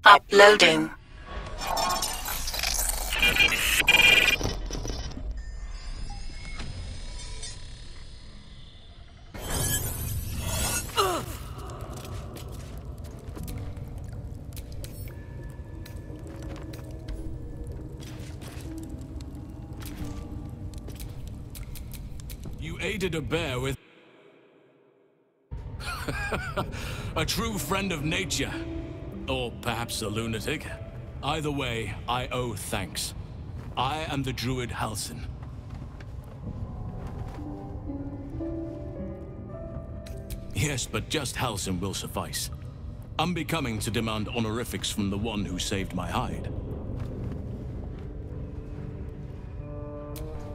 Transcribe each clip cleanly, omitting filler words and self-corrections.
Uploading. You aided a bear with... a true friend of nature. Or perhaps a lunatic. Either way, I owe thanks. I am the druid Halsin. Yes, but just Halsin will suffice. Unbecoming to demand honorifics from the one who saved my hide.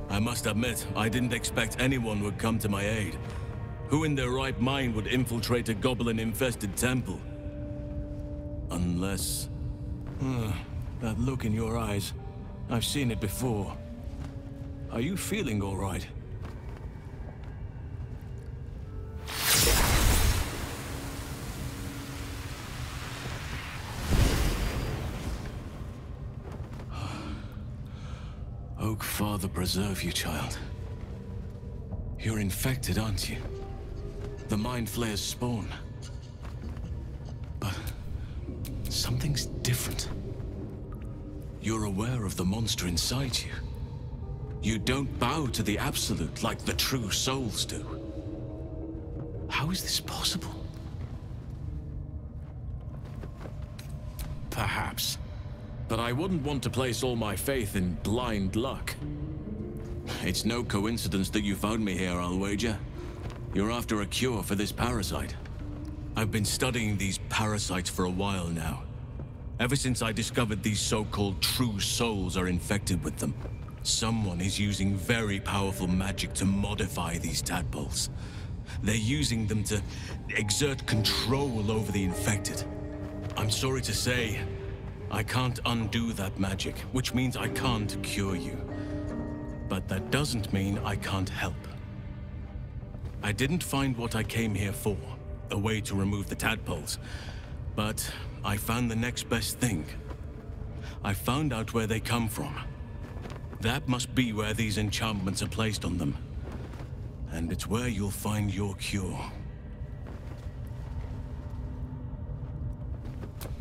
I must admit, I didn't expect anyone would come to my aid. Who in their right mind would infiltrate a goblin-infested temple? Unless... that look in your eyes. I've seen it before. Are you feeling all right? Oak Father preserve you, child. You're infected, aren't you? The Mind Flayer's spawn. But... something's different. You're aware of the monster inside you. You don't bow to the Absolute like the true souls do. How is this possible? Perhaps. But I wouldn't want to place all my faith in blind luck. It's no coincidence that you found me here, I'll wager. You're after a cure for this parasite. I've been studying these parasites for a while now. Ever since I discovered these so-called true souls are infected with them. Someone is using very powerful magic to modify these tadpoles. They're using them to exert control over the infected. I'm sorry to say, I can't undo that magic, which means I can't cure you. But that doesn't mean I can't help. I didn't find what I came here for, a way to remove the tadpoles. But I found the next best thing. I found out where they come from. That must be where these enchantments are placed on them. And it's where you'll find your cure.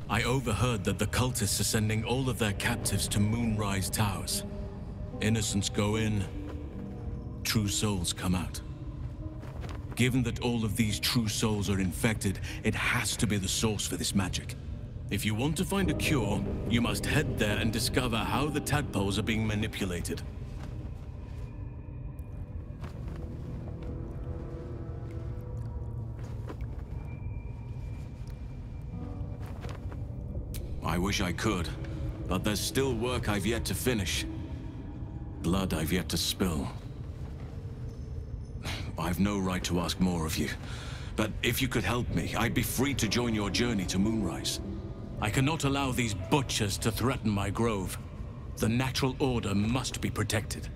I overheard that the cultists are sending all of their captives to Moonrise Towers. Innocents go in, true souls come out. Given that all of these true souls are infected, it has to be the source for this magic. If you want to find a cure, you must head there and discover how the tadpoles are being manipulated. I wish I could, but there's still work I've yet to finish. Blood I've yet to spill. I've no right to ask more of you, but if you could help me, I'd be free to join your journey to Moonrise. I cannot allow these butchers to threaten my grove. The natural order must be protected.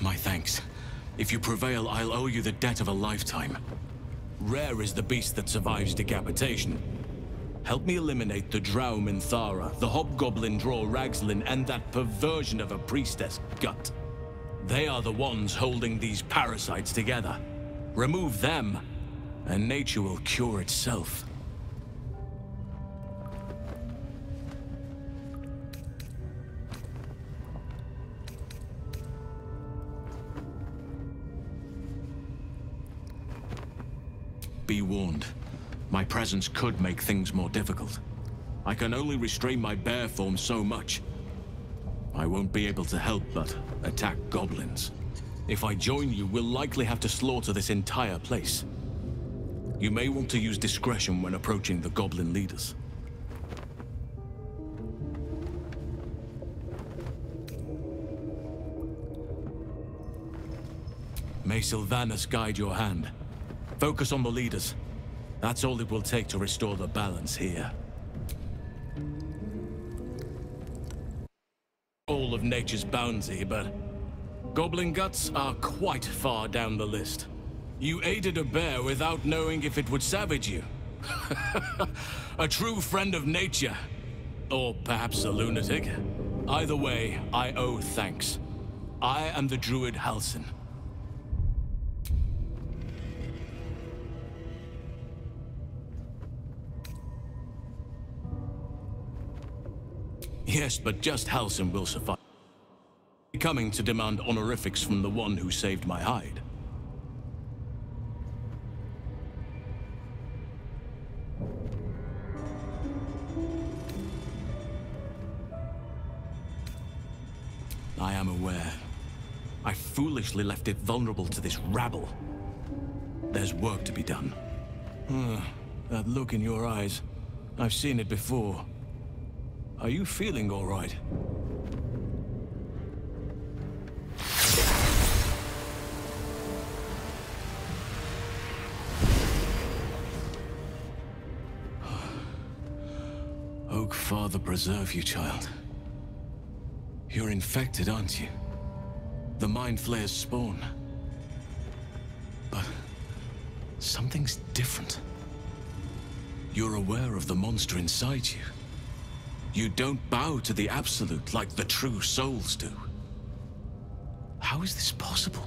My thanks. If you prevail, I'll owe you the debt of a lifetime. Rare is the beast that survives decapitation. Help me eliminate the Drow Minthara, the Hobgoblin Draw Ragslin, and that perversion of a priestess, Gut. They are the ones holding these parasites together. Remove them, and nature will cure itself. Be warned. My presence could make things more difficult. I can only restrain my bear form so much. I won't be able to help but attack goblins. If I join you, we'll likely have to slaughter this entire place. You may want to use discretion when approaching the goblin leaders. May Sylvanus guide your hand. Focus on the leaders. That's all it will take to restore the balance here. All of nature's bounty, but goblin guts are quite far down the list. You aided a bear without knowing if it would savage you. A true friend of nature. Or perhaps a lunatic. Either way, I owe thanks. I am the druid Halsin. Yes, but just Halsin will suffice. Coming to demand honorifics from the one who saved my hide. I am aware. I foolishly left it vulnerable to this rabble. There's work to be done. That look in your eyes. I've seen it before. Are you feeling all right? Oak Father preserve you, child. You're infected, aren't you? The Mind Flayer's spawn. But something's different. You're aware of the monster inside you. You don't bow to the Absolute like the true souls do. How is this possible?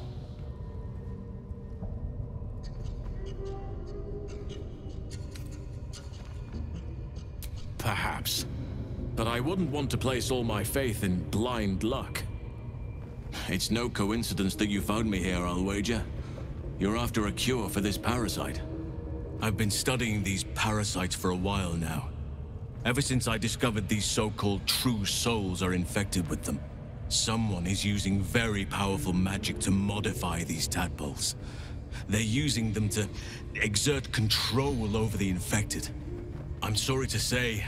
Perhaps. But I wouldn't want to place all my faith in blind luck. It's no coincidence that you found me here, I'll wager. You're after a cure for this parasite. I've been studying these parasites for a while now. Ever since I discovered these so-called true souls are infected with them. Someone is using very powerful magic to modify these tadpoles. They're using them to exert control over the infected. I'm sorry to say,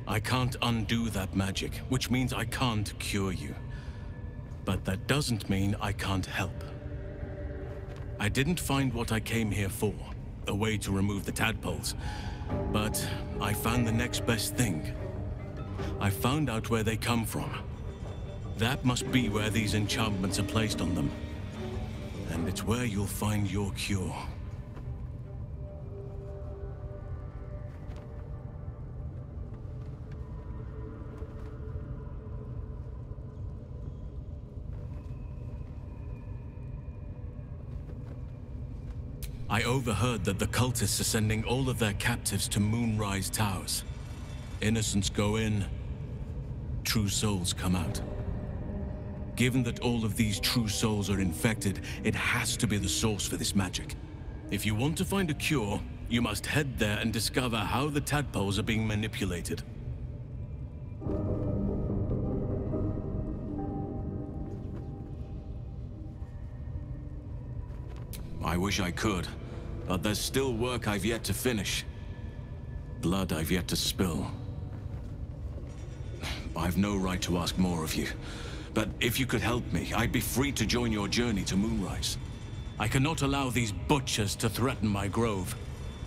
I can't undo that magic, which means I can't cure you. But that doesn't mean I can't help. I didn't find what I came here for, a way to remove the tadpoles. But I found the next best thing. I found out where they come from. That must be where these enchantments are placed on them. And it's where you'll find your cure. I overheard that the cultists are sending all of their captives to Moonrise Towers. Innocents go in, true souls come out. Given that all of these true souls are infected, it has to be the source for this magic. If you want to find a cure, you must head there and discover how the tadpoles are being manipulated. I wish I could, but there's still work I've yet to finish. Blood I've yet to spill. I've no right to ask more of you, but if you could help me, I'd be free to join your journey to Moonrise. I cannot allow these butchers to threaten my grove.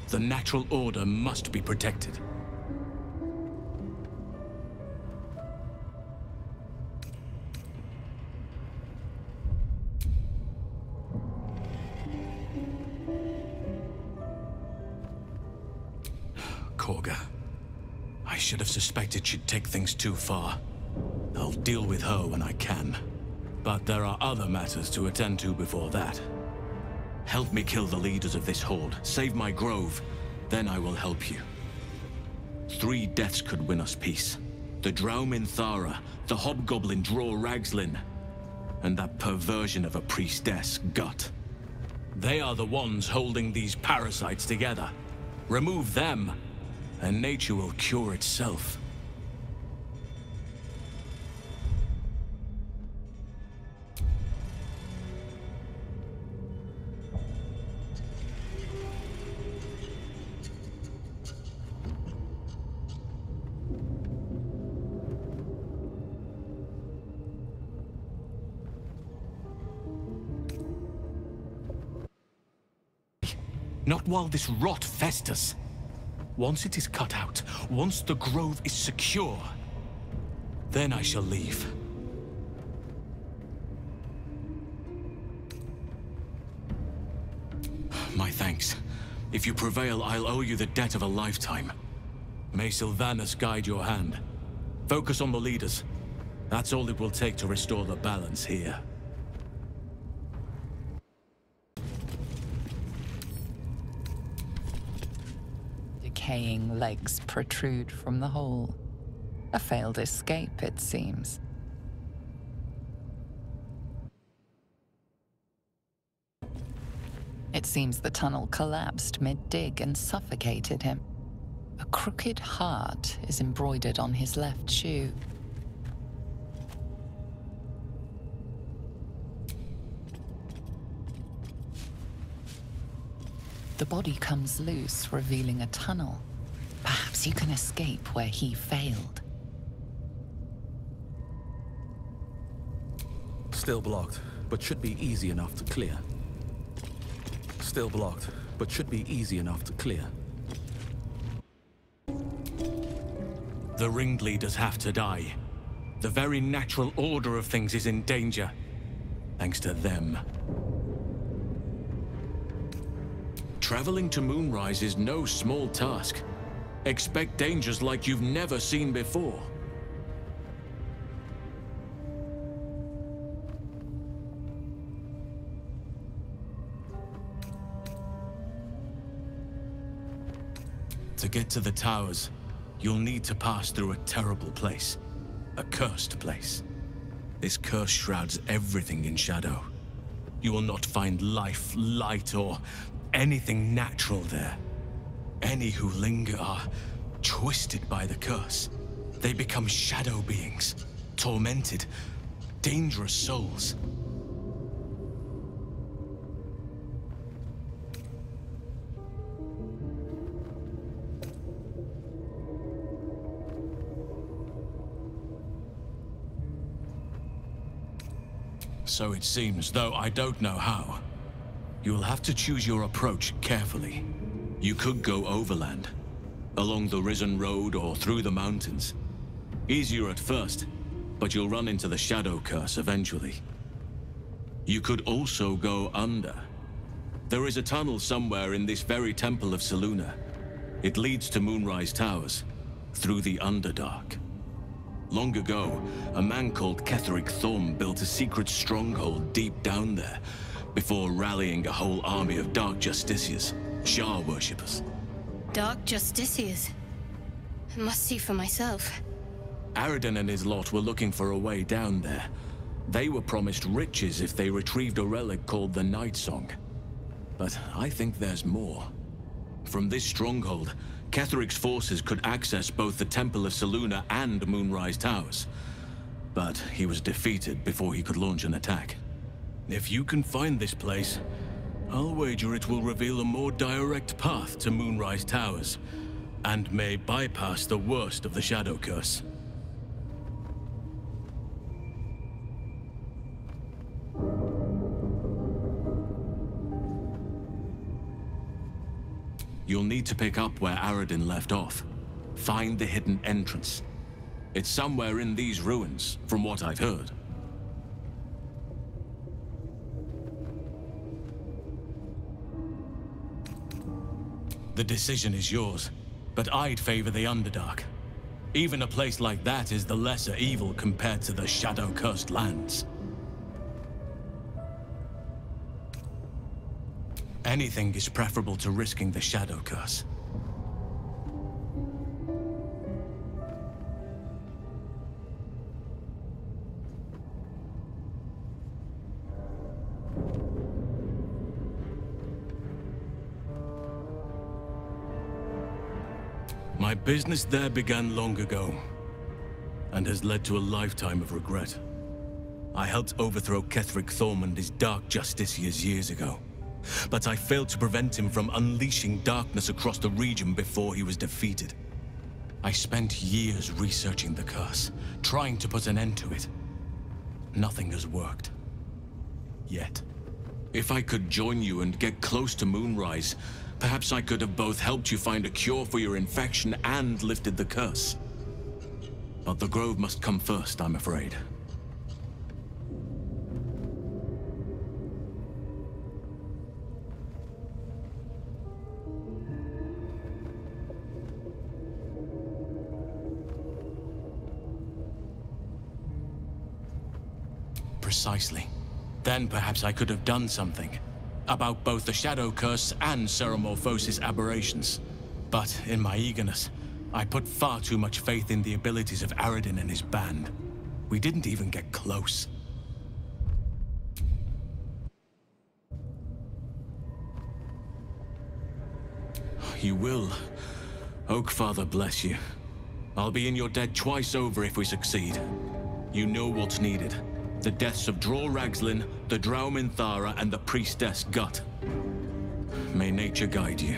The natural order must be protected. Korga. I should have suspected she'd take things too far. I'll deal with her when I can. But there are other matters to attend to before that. Help me kill the leaders of this horde, save my grove, then I will help you. 3 deaths could win us peace. The Draumin Thara, the hobgoblin Draw Ragslin, and that perversion of a priestess, Gut. They are the ones holding these parasites together. Remove them, and nature will cure itself. Not while this rot festers. Once it is cut out, once the grove is secure, then I shall leave. If you prevail, I'll owe you the debt of a lifetime. May Sylvanas guide your hand. Focus on the leaders. That's all it will take to restore the balance here. Decaying legs protrude from the hole. A failed escape, it seems. It seems the tunnel collapsed mid-dig and suffocated him. A crooked heart is embroidered on his left shoe. The body comes loose, revealing a tunnel. Perhaps you can escape where he failed. Still blocked, but should be easy enough to clear. Still blocked, but should be easy enough to clear. The ringleaders have to die. The very natural order of things is in danger. Thanks to them. Traveling to Moonrise is no small task. Expect dangers like you've never seen before. To get to the towers, you'll need to pass through a terrible place. A cursed place. This curse shrouds everything in shadow. You will not find life, light, or anything natural there. Any who linger are twisted by the curse. They become shadow beings, tormented, dangerous souls. So it seems, though I don't know how. You'll have to choose your approach carefully. You could go overland, along the Risen Road or through the mountains. Easier at first, but you'll run into the Shadow Curse eventually. You could also go under. There is a tunnel somewhere in this very Temple of Selûne. It leads to Moonrise Towers, through the Underdark. Long ago, a man called Ketheric Thorm built a secret stronghold deep down there, before rallying a whole army of Dark Justiciars, Shah worshippers. Dark Justiciars? I must see for myself. Aradin and his lot were looking for a way down there. They were promised riches if they retrieved a relic called the Night Song. But I think there's more. From this stronghold, Ketheric's forces could access both the Temple of Selûne and Moonrise Towers. But he was defeated before he could launch an attack. If you can find this place, I'll wager it will reveal a more direct path to Moonrise Towers, and may bypass the worst of the Shadow Curse. You'll need to pick up where Aradin left off. Find the hidden entrance. It's somewhere in these ruins, from what I've heard. The decision is yours, but I'd favor the Underdark. Even a place like that is the lesser evil compared to the shadow-cursed lands. Anything is preferable to risking the Shadow Curse. My business there began long ago, and has led to a lifetime of regret. I helped overthrow Ketheric Thorm and his Dark Justiciars years ago. But I failed to prevent him from unleashing darkness across the region before he was defeated. I spent years researching the curse, trying to put an end to it. Nothing has worked. Yet. If I could join you and get close to Moonrise, perhaps I could have both helped you find a cure for your infection and lifted the curse. But the Grove must come first, I'm afraid. precisely. Then perhaps I could have done something about both the Shadow Curse and Ceramorphosis aberrations. But in my eagerness, I put far too much faith in the abilities of Aradin and his band. We didn't even get close. You will. Oakfather bless you. I'll be in your debt twice over if we succeed. You know what's needed. The deaths of Dror Ragzlin, the Drow Minthara, and the Priestess Gut. May nature guide you.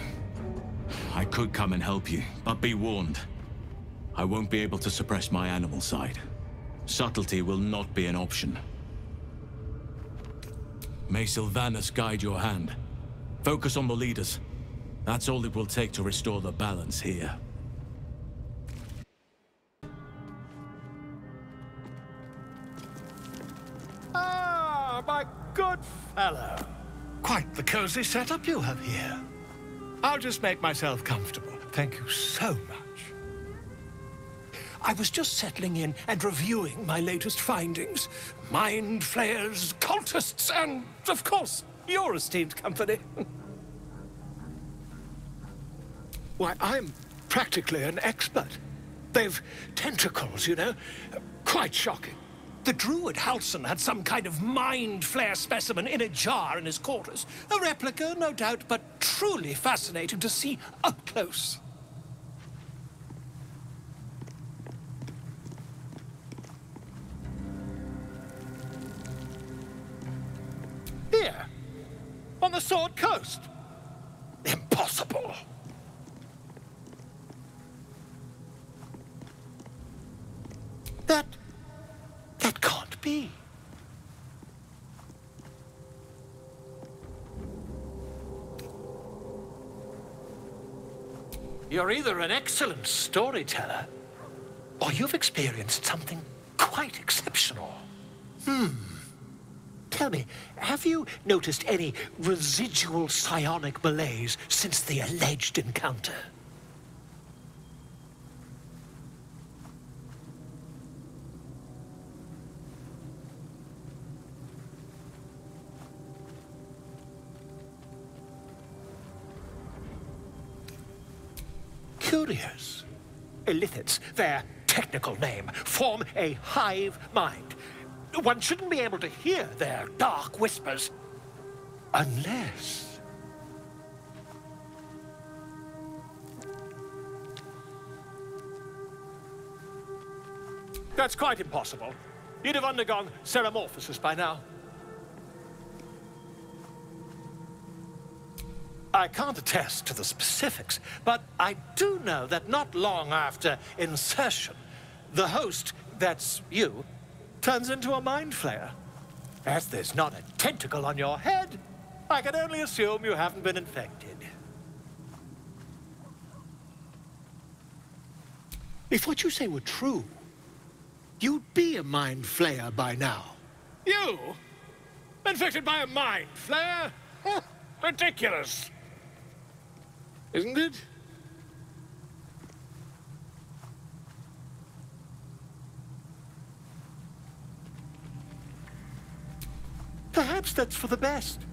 I could come and help you, but be warned. I won't be able to suppress my animal side. Subtlety will not be an option. May Sylvanas guide your hand. Focus on the leaders. That's all it will take to restore the balance here. Ah, my good fellow. Quite the cozy setup you have here. I'll just make myself comfortable. Thank you so much. I was just settling in and reviewing my latest findings. Mind flayers, cultists, and, of course, your esteemed company. Why, I'm practically an expert. They've tentacles, you know. Quite shocking. The druid Halson had some kind of mind flare specimen in a jar in his quarters. A replica, no doubt, but truly fascinating to see up close. Here, on the Sword Coast. Impossible. That can't be. You're either an excellent storyteller, or you've experienced something quite exceptional. Tell me, have you noticed any residual psionic malaise since the alleged encounter? Curious. Illithids, their technical name, form a hive mind. One shouldn't be able to hear their dark whispers unless... That's quite impossible. You'd have undergone ceramorphosis by now. I can't attest to the specifics, but I do know that not long after insertion, the host, that's you, turns into a mind flayer. As there's not a tentacle on your head, I can only assume you haven't been infected. If what you say were true, you'd be a mind flayer by now. You? Infected by a mind flayer? Ridiculous. Isn't it? Perhaps that's for the best.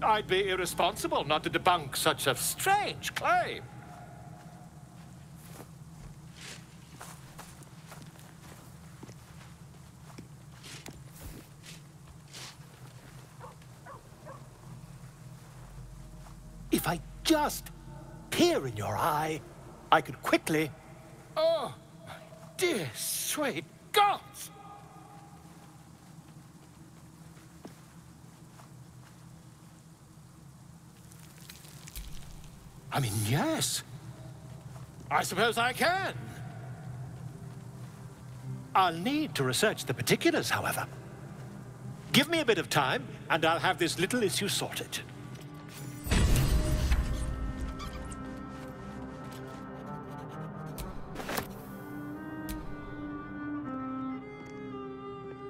I'd be irresponsible not to debunk such a strange claim. If I just peer in your eye, I could quickly... Oh, my dear, sweet gods! I mean, yes. I suppose I can. I'll need to research the particulars, however. Give me a bit of time, and I'll have this little issue sorted.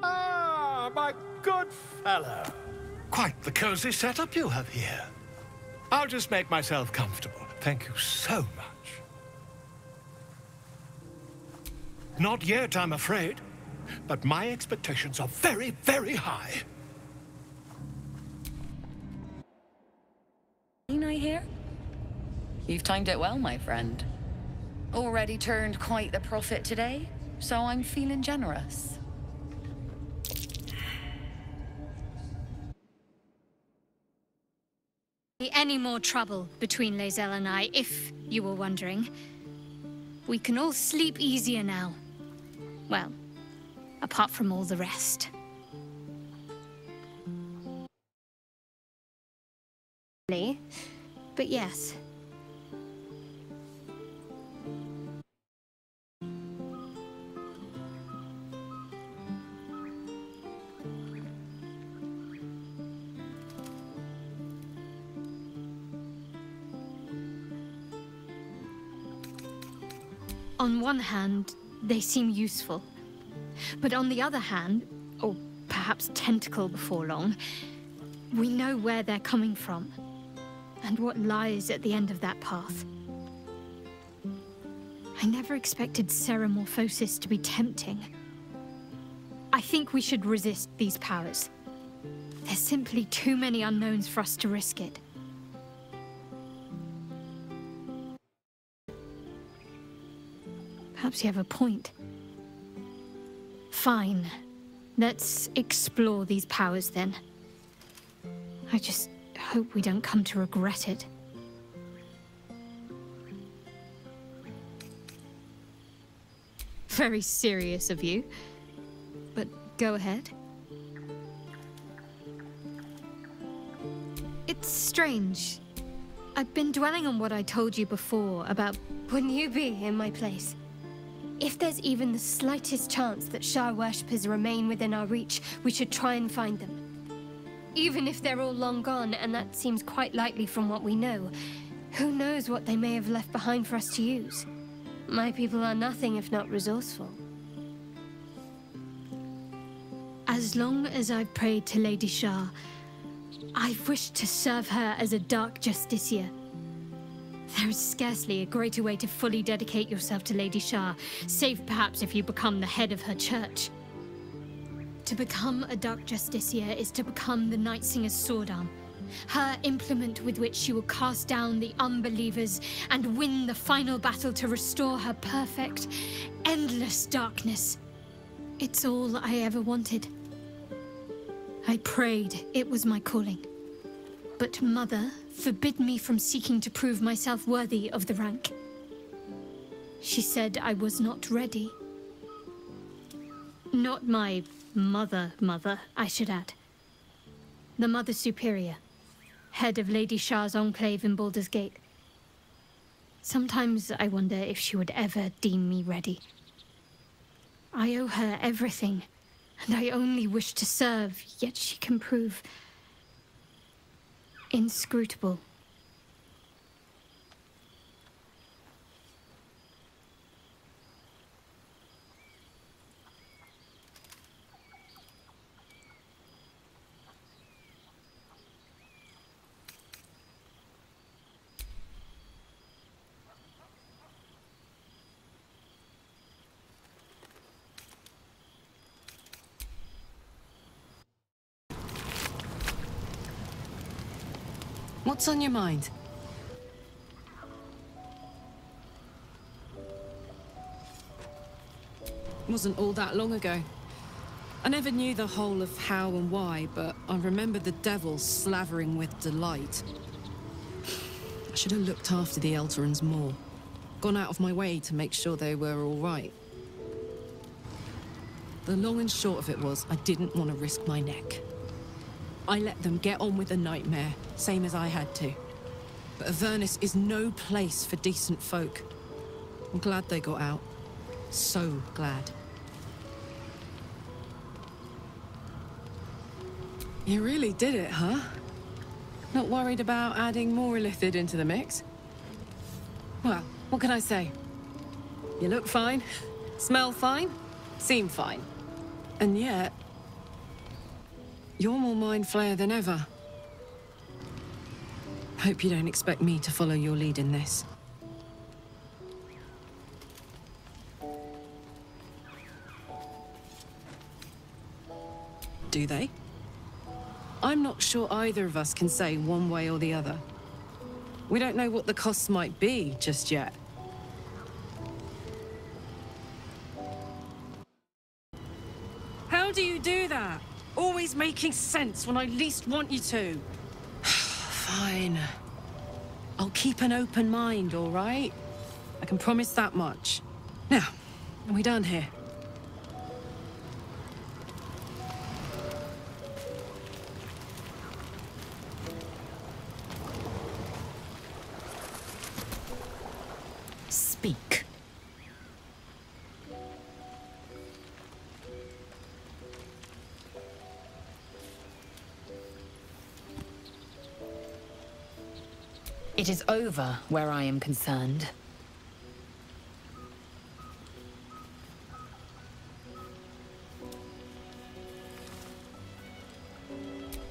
Ah, my good fellow. Quite the cozy setup you have here. I'll just make myself comfortable. Thank you so much. Not yet, I'm afraid. but my expectations are very, very high. I hear? You've timed it well, my friend. Already turned quite the profit today, so I'm feeling generous. Any more trouble between Lae'zel and I, if you were wondering. We can all sleep easier now. Well, apart from all the rest. But yes. On one hand, they seem useful. But on the other hand, or perhaps tentacle before long, we know where they're coming from, and what lies at the end of that path. I never expected ceremorphosis to be tempting. I think we should resist these powers. There's simply too many unknowns for us to risk it. Perhaps you have a point. Fine. Let's explore these powers then. I just hope we don't come to regret it. Very serious of you. But go ahead. It's strange. I've been dwelling on what I told you before about... Wouldn't you be in my place? If there's even the slightest chance that Shah worshippers remain within our reach, we should try and find them. Even if they're all long gone, and that seems quite likely from what we know, who knows what they may have left behind for us to use? My people are nothing if not resourceful. As long as I've prayed to Lady Shah, I've wished to serve her as a Dark Justiciar. There is scarcely a greater way to fully dedicate yourself to Lady Shah, save perhaps if you become the head of her church. To become a Dark Justiciar is to become the Night Singer's sword arm, her implement with which she will cast down the unbelievers and win the final battle to restore her perfect, endless darkness. It's all I ever wanted. I prayed it was my calling. But Mother forbid me from seeking to prove myself worthy of the rank. She said I was not ready. Not my mother, I should add. The Mother Superior, head of Lady Shah's enclave in Baldur's Gate. Sometimes I wonder if she would ever deem me ready. I owe her everything, and I only wish to serve, yet she can prove inscrutable. What's on your mind? Wasn't all that long ago. I never knew the whole of how and why, but I remember the devil slavering with delight. I should have looked after the Elturans more. Gone out of my way to make sure they were all right. The long and short of it was, I didn't want to risk my neck. I let them get on with the nightmare, same as I had to. But Avernus is no place for decent folk. I'm glad they got out. So glad. You really did it, huh? Not worried about adding more illithid into the mix? Well, what can I say? You look fine, smell fine, seem fine. And yet, you're more mind flayer than ever. Hope you don't expect me to follow your lead in this. do they? I'm not sure either of us can say one way or the other. We don't know what the costs might be just yet. How do you do that? Always making sense when I least want you to. Fine. I'll keep an open mind, all right? I can promise that much. Now, are we done here? Speak. It is over where I am concerned.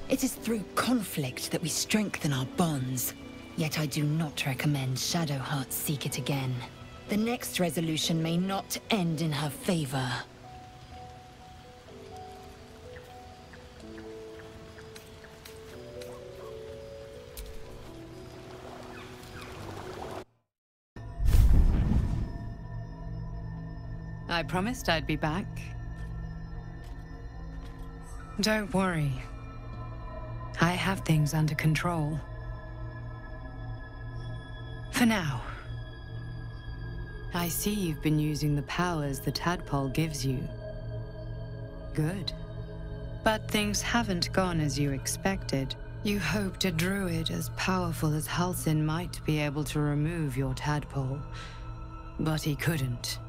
It is through conflict that we strengthen our bonds. Yet I do not recommend Shadowheart seek it again. The next resolution may not end in her favor. I promised I'd be back. Don't worry. I have things under control. For now. I see you've been using the powers the tadpole gives you. Good. But things haven't gone as you expected. You hoped a druid as powerful as Halsin might be able to remove your tadpole. But he couldn't.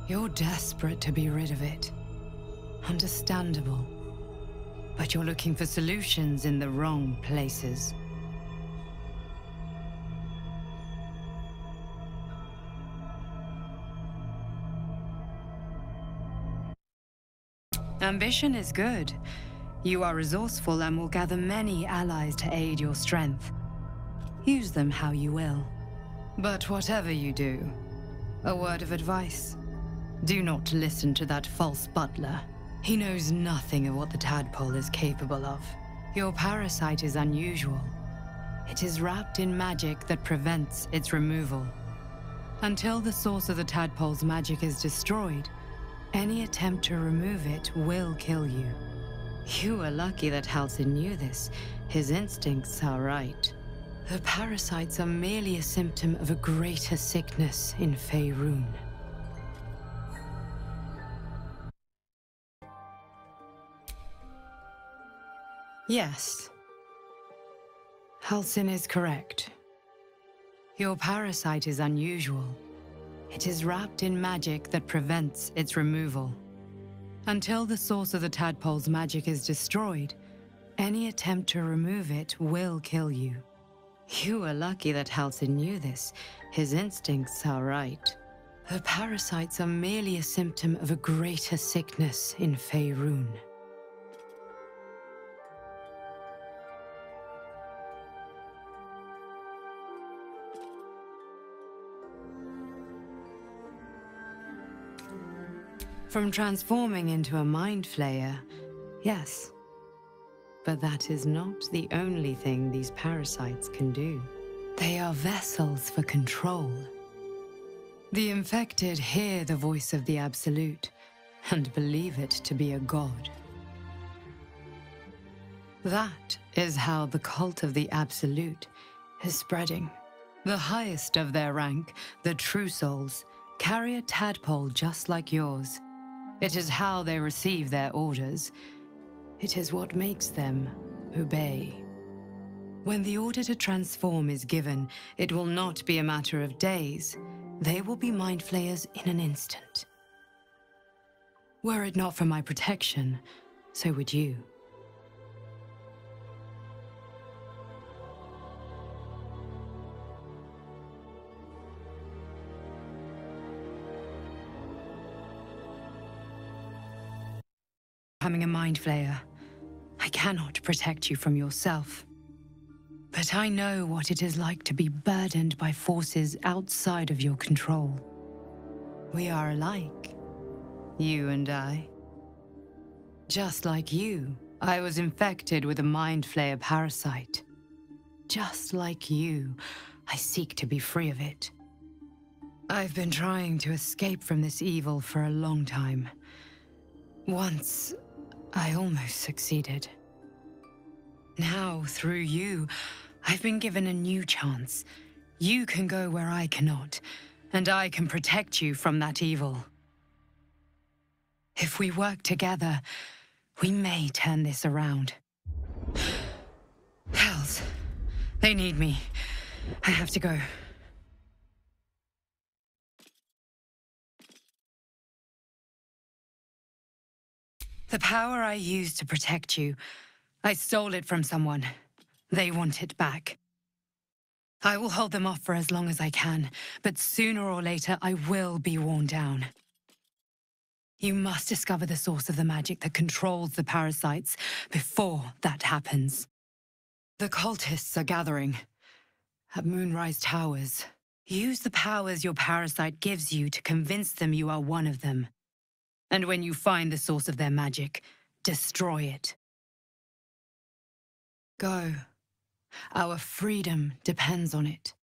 You're desperate to be rid of it. Understandable. But you're looking for solutions in the wrong places. Ambition is good. You are resourceful and will gather many allies to aid your strength. Use them how you will. But whatever you do, a word of advice. Do not listen to that false butler. He knows nothing of what the tadpole is capable of. Your parasite is unusual. It is wrapped in magic that prevents its removal. Until the source of the tadpole's magic is destroyed, any attempt to remove it will kill you. You are lucky that Halsin knew this. His instincts are right. The parasites are merely a symptom of a greater sickness in Faerun. Yes. Halsin is correct. Your parasite is unusual. It is wrapped in magic that prevents its removal. Until the source of the tadpole's magic is destroyed, any attempt to remove it will kill you. You are lucky that Halsin knew this. His instincts are right. The parasites are merely a symptom of a greater sickness in Faerun. From transforming into a mind flayer, yes. But that is not the only thing these parasites can do. They are vessels for control. The infected hear the voice of the Absolute and believe it to be a god. That is how the cult of the Absolute is spreading. The highest of their rank, the True Souls, carry a tadpole just like yours. It is how they receive their orders. It is what makes them obey. When the order to transform is given, it will not be a matter of days. They will be mind flayers in an instant. Were it not for my protection, so would you. Becoming a mind flayer, I cannot protect you from yourself. But I know what it is like to be burdened by forces outside of your control. We are alike, you and I. Just like you, I was infected with a Mind Flayer parasite. Just like you, I seek to be free of it. I've been trying to escape from this evil for a long time. Once, I almost succeeded. Now, through you, I've been given a new chance. You can go where I cannot, and I can protect you from that evil. If we work together, we may turn this around. Hells, they need me. I have to go. The power I used to protect you, I stole it from someone. They want it back. I will hold them off for as long as I can, but sooner or later I will be worn down. You must discover the source of the magic that controls the parasites before that happens. The cultists are gathering at Moonrise Towers. Use the powers your parasite gives you to convince them you are one of them. And when you find the source of their magic, destroy it. Go. Our freedom depends on it.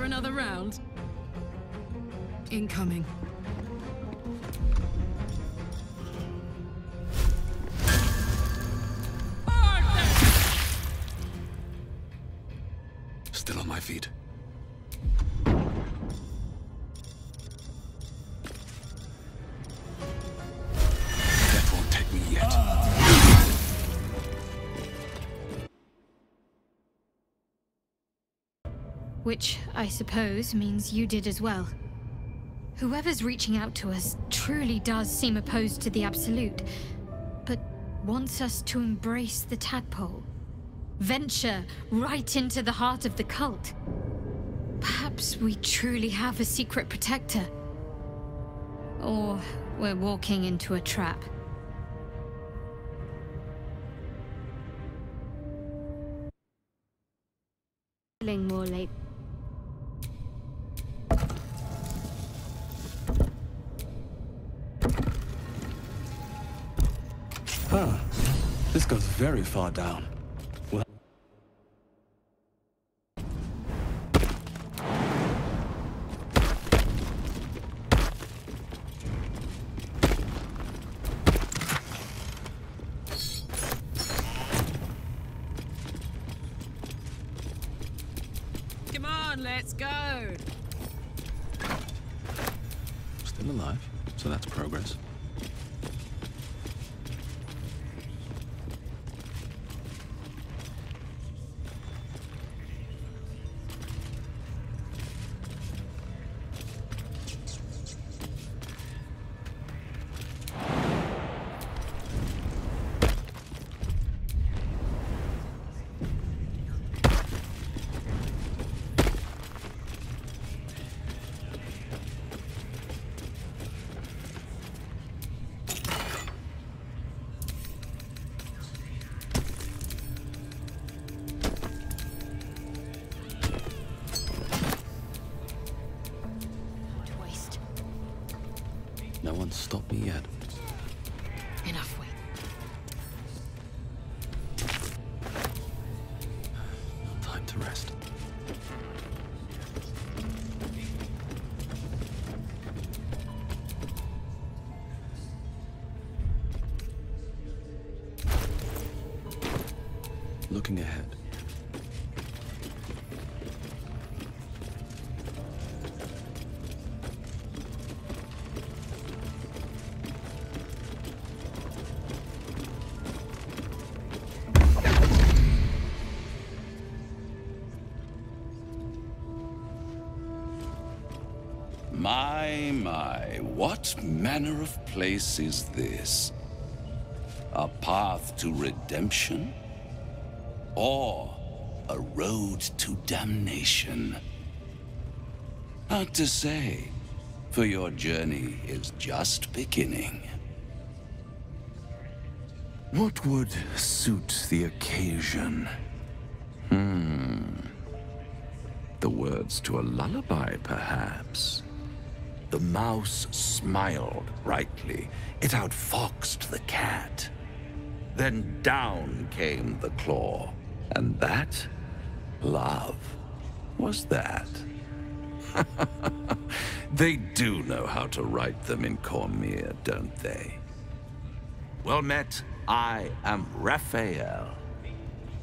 Another round? Incoming. Still on my feet. That won't take me yet. Which, I suppose, means you did as well. Whoever's reaching out to us truly does seem opposed to the Absolute, but wants us to embrace the tadpole. Venture right into the heart of the cult. Perhaps we truly have a secret protector. Or we're walking into a trap. Feeling more late. Huh. This goes very far down. Well, Come on, let's go! still alive, so that's progress. No one's stopped me yet. Enough wait. No time to rest. Looking ahead. My, what manner of place is this? A path to redemption? Or a road to damnation? Hard to say, for your journey is just beginning. What would suit the occasion? The words to a lullaby, perhaps. The mouse smiled brightly. It outfoxed the cat. Then down came the claw. And that, love, was that. They do know how to write them in Cormier, don't they? Well met, I am Raphael.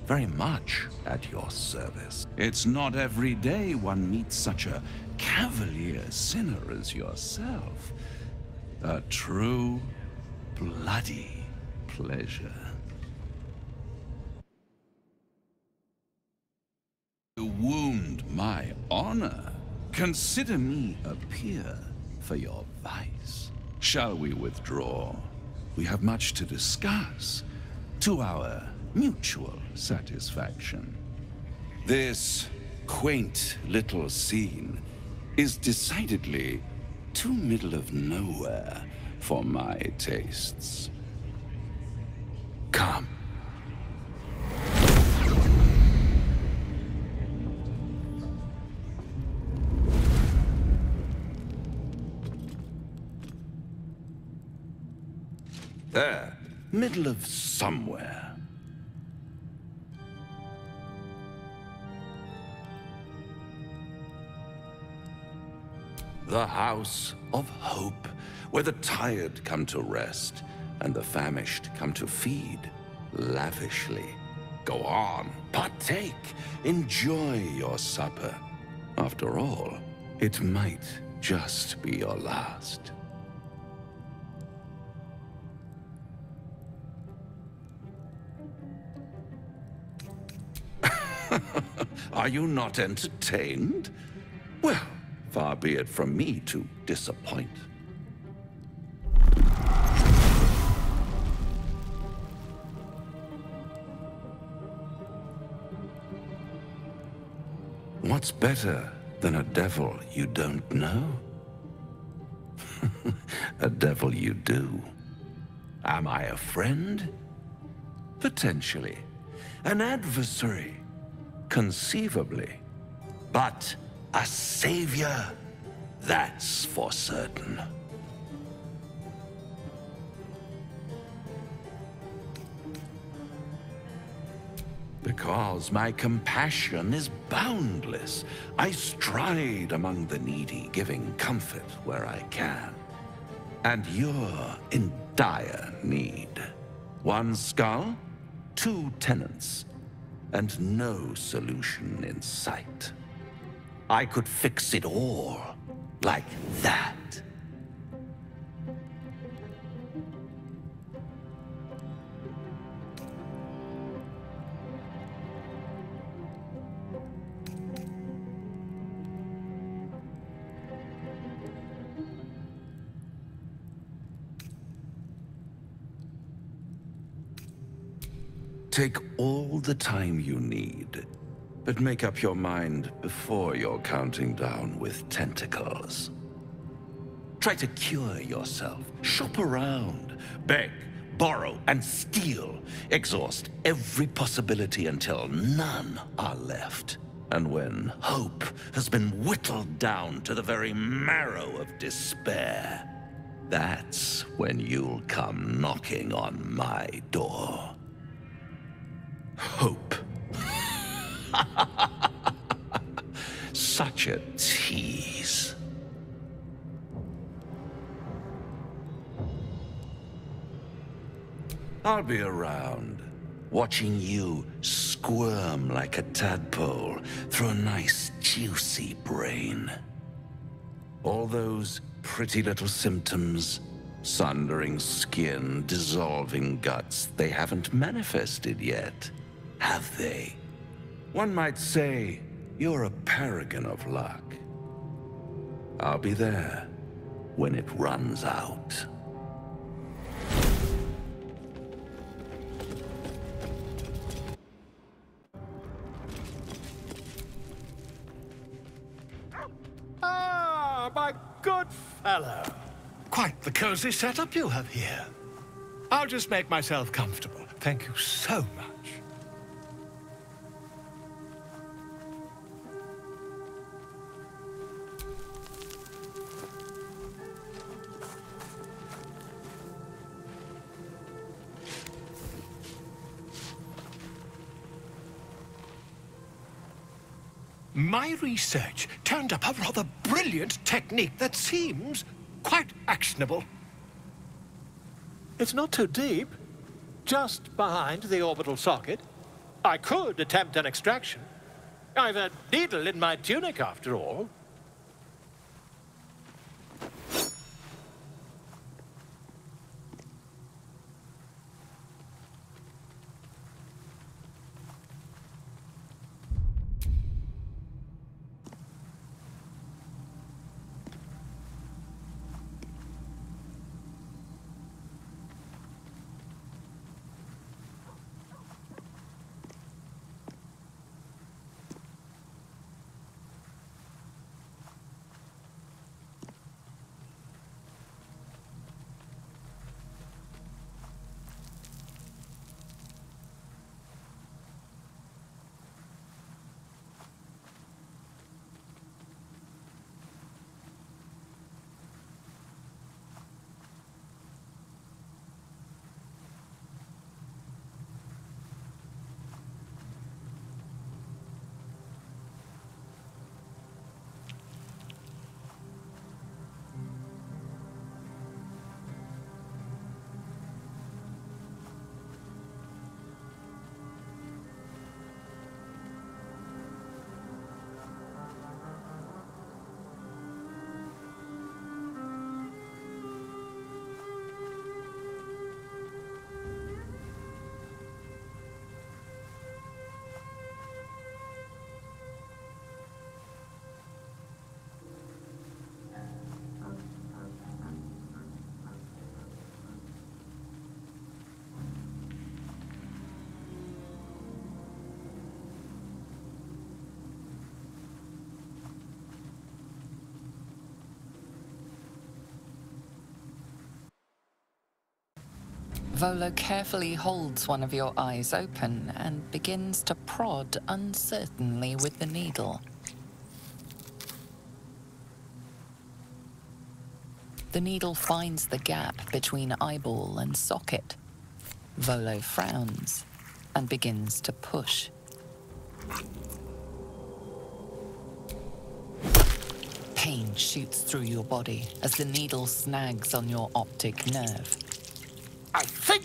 Very much at your service. It's not every day one meets such a cavalier sinner as yourself. A true, bloody pleasure. To wound my honor, consider me a peer for your vice. Shall we withdraw? We have much to discuss, to our mutual satisfaction. This quaint little scene is decidedly too middle of nowhere for my tastes. Come. There, middle of somewhere. The House of Hope, where the tired come to rest and the famished come to feed lavishly. Go on, partake, enjoy your supper. After all, it might just be your last. Are you not entertained? Well, far be it from me to disappoint. What's better than a devil you don't know? A devil you do. Am I a friend? Potentially. An adversary? Conceivably. But a savior? That's for certain. Because my compassion is boundless. I stride among the needy, giving comfort where I can. And you're in dire need. One skull, 2 tenants, and no solution in sight. I could fix it all, like that. Take all the time you need, but make up your mind before you're counting down with tentacles. Try to cure yourself, shop around, beg, borrow, and steal. Exhaust every possibility until none are left. And when hope has been whittled down to the very marrow of despair, that's when you'll come knocking on my door. Hope. Such a tease. I'll be around, watching you squirm like a tadpole through a nice, juicy brain. All those pretty little symptoms, sundering skin, dissolving guts, they haven't manifested yet, have they? One might say you're a paragon of luck. I'll be there when it runs out. Ah, my good fellow. Quite the cozy setup you have here. I'll just make myself comfortable. Thank you so much. My research turned up a rather brilliant technique that seems quite actionable. It's not too deep, just behind the orbital socket. I could attempt an extraction. I've a needle in my tunic, after all. Volo carefully holds one of your eyes open and begins to prod uncertainly with the needle. The needle finds the gap between eyeball and socket. Volo frowns and begins to push. Pain shoots through your body as the needle snags on your optic nerve. I think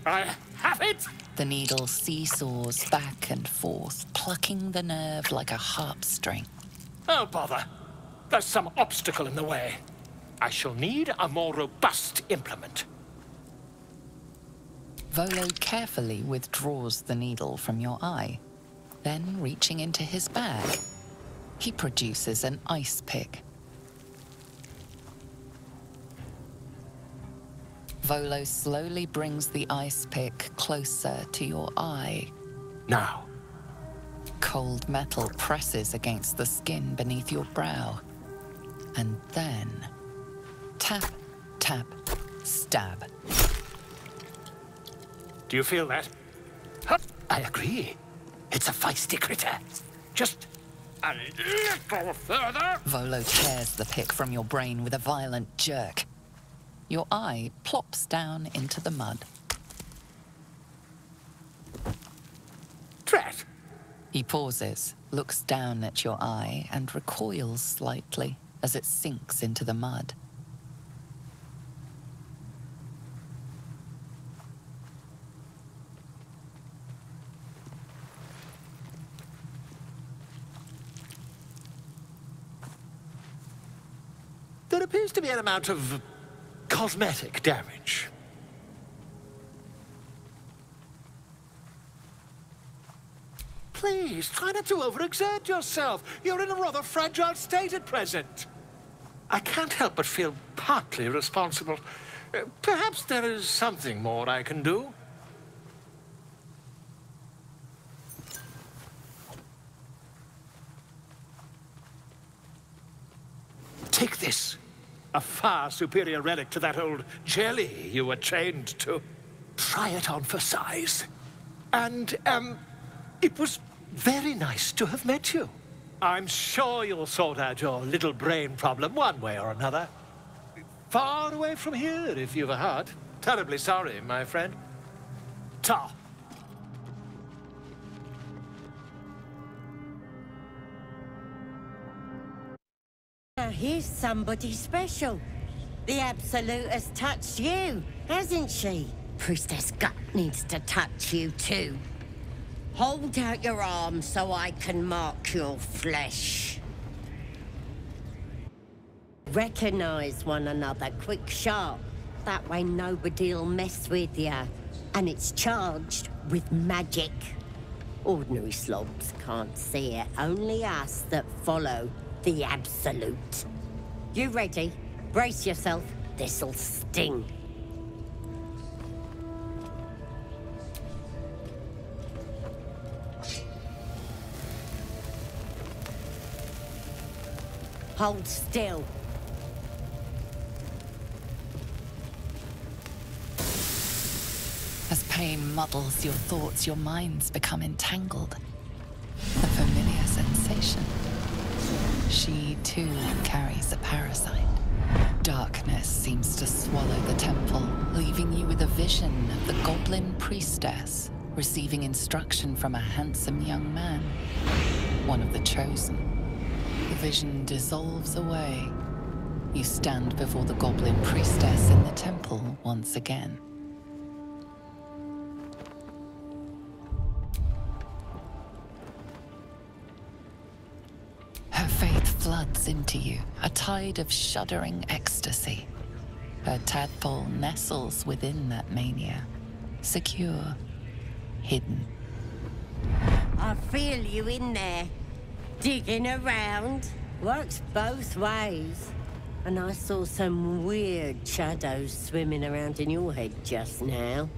I have it! The needle seesaws back and forth, plucking the nerve like a harp string. Oh, bother. There's some obstacle in the way. I shall need a more robust implement. Volo carefully withdraws the needle from your eye. Then, reaching into his bag, he produces an ice pick. Volo slowly brings the ice pick closer to your eye. Now. Cold metal presses against the skin beneath your brow. And then, tap, tap, stab. Do you feel that? Huh, I agree. It's a feisty critter. Just a little further. Volo tears the pick from your brain with a violent jerk. Your eye plops down into the mud. Drat! He pauses, looks down at your eye, and recoils slightly as it sinks into the mud. There appears to be an amount of cosmetic damage. Please, try not to overexert yourself. You're in a rather fragile state at present. I can't help but feel partly responsible. Perhaps there is something more I can do. Take this. A far superior relic to that old jelly you were chained to. Try it on for size. And, it was very nice to have met you. I'm sure you'll sort out your little brain problem one way or another. Far away from here, if you've a heart. Terribly sorry, my friend. Ta. Here's somebody special. The Absolute has touched you, hasn't she? Priestess Gut needs to touch you too. Hold out your arm so I can mark your flesh. Recognize one another, quick, sharp. That way nobody'll mess with you. And it's charged with magic. Ordinary slobs can't see it, only us that follow the Absolute. You ready? Brace yourself. This'll sting. Hold still. As pain muddles your thoughts, your minds become entangled. A familiar sensation. She, too, carries a parasite. Darkness seems to swallow the temple, leaving you with a vision of the goblin priestess receiving instruction from a handsome young man, one of the chosen. The vision dissolves away. You stand before the goblin priestess in the temple once again. Her faith floods into you, a tide of shuddering ecstasy. Her tadpole nestles within that mania, secure, hidden. I feel you in there. Digging around. Works both ways. And I saw some weird shadows swimming around in your head just now.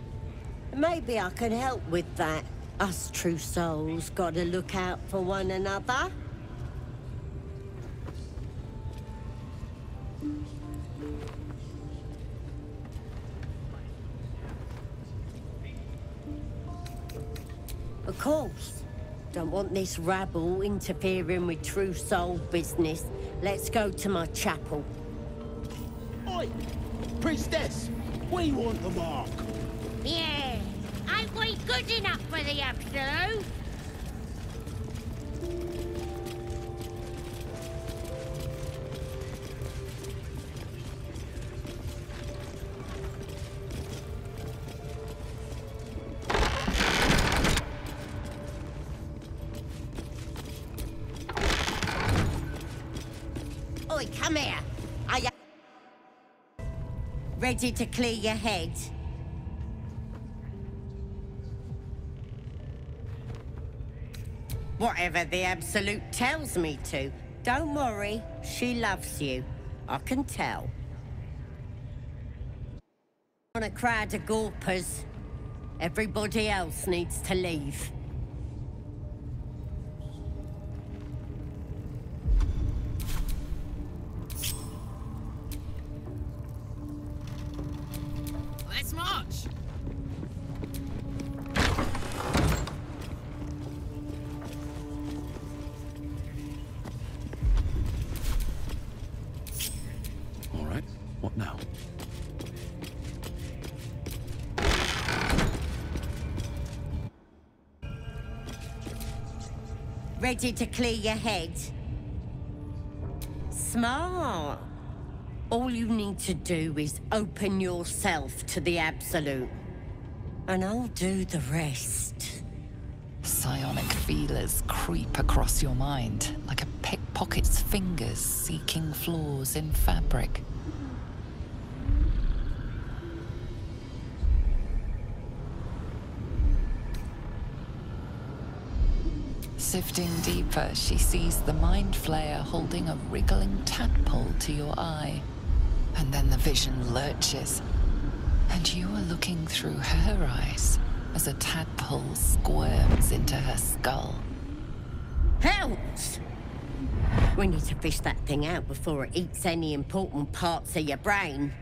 Maybe I can help with that. Us true souls gotta look out for one another. Of course. Don't want this rabble interfering with true soul business. Let's go to my chapel. Oi! Priestess! We want the mark! Yeah! Ain't we good enough for the Absolute? Oi, come here. Are you ready to clear your head? Whatever the Absolute tells me to. Don't worry, she loves you. I can tell. On a crowd of gawpers, everybody else needs to leave. Let's march! All right, what now? Ready to clear your head? Smart. All you need to do is open yourself to the Absolute. And I'll do the rest. Psionic feelers creep across your mind, like a pickpocket's fingers seeking flaws in fabric. Sifting deeper, she sees the Mind Flayer holding a wriggling tadpole to your eye. And then the vision lurches, and you are looking through her eyes as a tadpole squirms into her skull. Helps! We need to fish that thing out before it eats any important parts of your brain.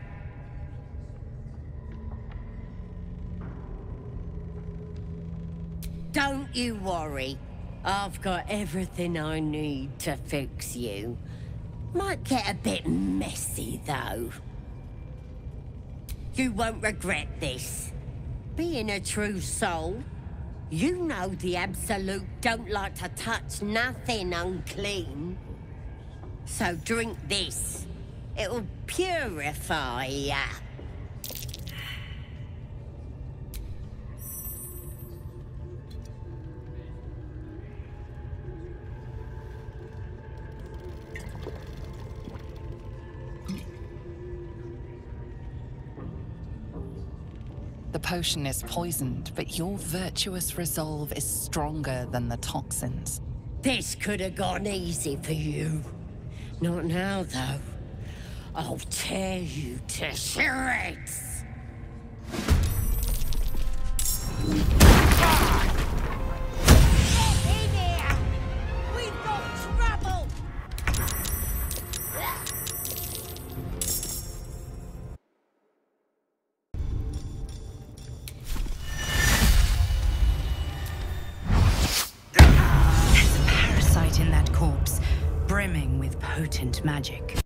Don't you worry. I've got everything I need to fix you. Might get a bit messy, though. You won't regret this. Being a true soul, you know the Absolute don't like to touch nothing unclean. So drink this. It'll purify ya. The potion is poisoned, but your virtuous resolve is stronger than the toxins. This could have gone easy for you. Not now, though. I'll tear you to shreds. Get in here! We've got trouble! In that corpse, brimming with potent magic.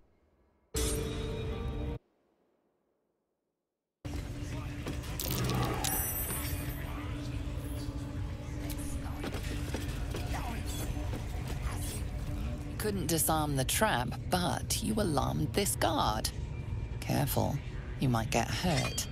Couldn't disarm the trap, but you alarmed this guard. Careful, you might get hurt.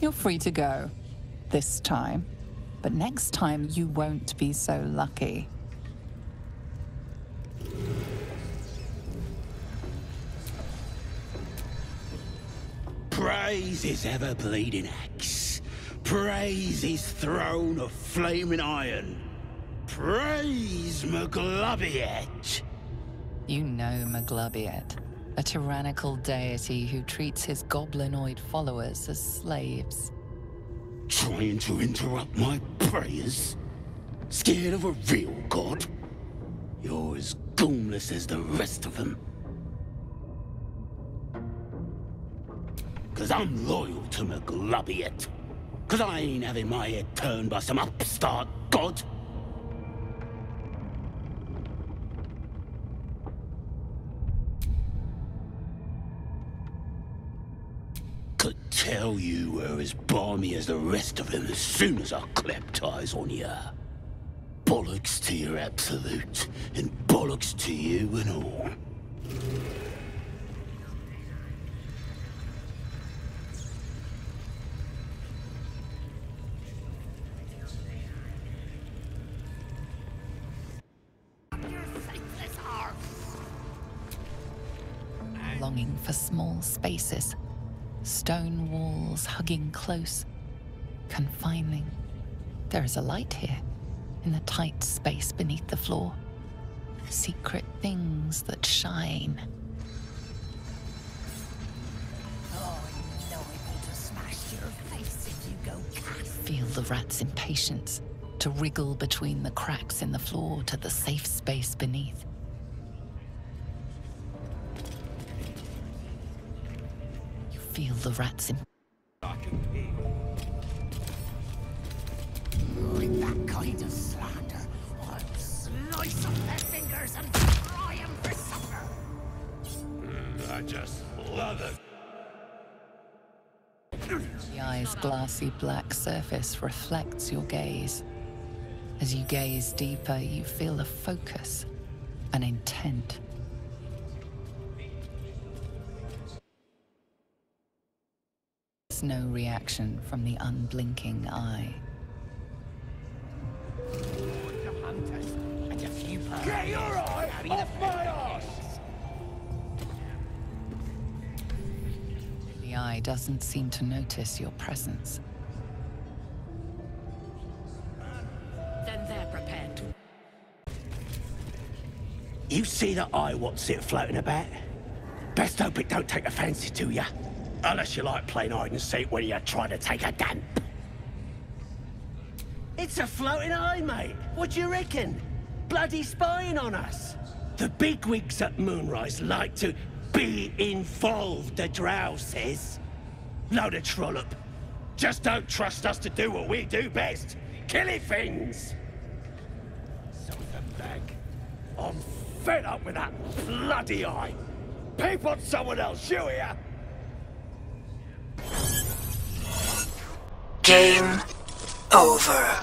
You're free to go. This time. But next time you won't be so lucky. Praise his ever-bleeding axe. Praise his throne of flaming iron. Praise Maglubiet. You know Maglubiet. A tyrannical deity who treats his goblinoid followers as slaves. Trying to interrupt my prayers? Scared of a real god? You're as goonless as the rest of them. 'Cause I'm loyal to Maglubiet. 'Cause I ain't having my head turned by some upstart god. Could tell you were as balmy as the rest of them as soon as I clapped eyes on you. Bollocks to your Absolute, and bollocks to you and all. Longing for small spaces. Stone walls hugging close, confining. There is a light here, in the tight space beneath the floor. Secret things that shine. Oh, no, it'll just smash your face if you go cast. Feel the rat's impatience to wriggle between the cracks in the floor to the safe space beneath. Feel the rats in. With that kind of slander, I'll slice off their fingers and fry them for supper. I just love it. The eye's glassy black surface reflects your gaze. As you gaze deeper, you feel a focus, an intent. No reaction from the unblinking eye. The hunt Hey, you're right! Off my arse! The eye doesn't seem to notice your presence. Then they're prepared to... You see the eye what's it floating about? Best hope it don't take a fancy to you. Unless you like playing hide and seek when you're trying to take a damp. It's a floating eye, mate. What do you reckon? Bloody spying on us. The bigwigs at Moonrise like to be involved, the drow says. Load of trollop. Just don't trust us to do what we do best. Killing things. So the bag. I'm fed up with that bloody eye. Peep on someone else, you hear? Game over.